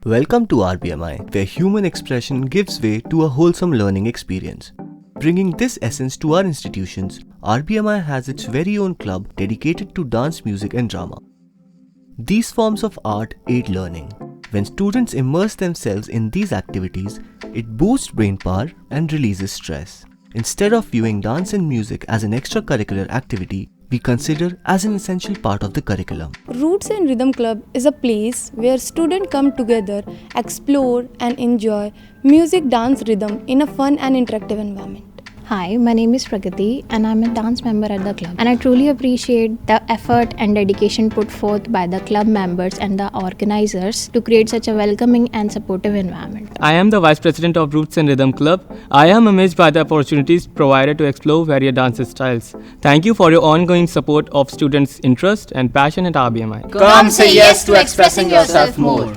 Welcome to RBMI, where human expression gives way to a wholesome learning experience. Bringing this essence to our institutions, RBMI has its very own club dedicated to dance, music and drama. These forms of art aid learning. When students immerse themselves in these activities, it boosts brain power and releases stress. Instead of viewing dance and music as an extracurricular activity, we consider as an essential part of the curriculum. Roots and Rhythm Club is a place where students come together, explore and enjoy music, dance, rhythm in a fun and interactive environment. Hi, my name is Pragati and I'm a dance member at the club. And I truly appreciate the effort and dedication put forth by the club members and the organizers to create such a welcoming and supportive environment. I am the Vice President of Roots and Rhythm Club. I am amazed by the opportunities provided to explore various dance styles. Thank you for your ongoing support of students' interest and passion at RBMI. Come say yes to expressing yourself more.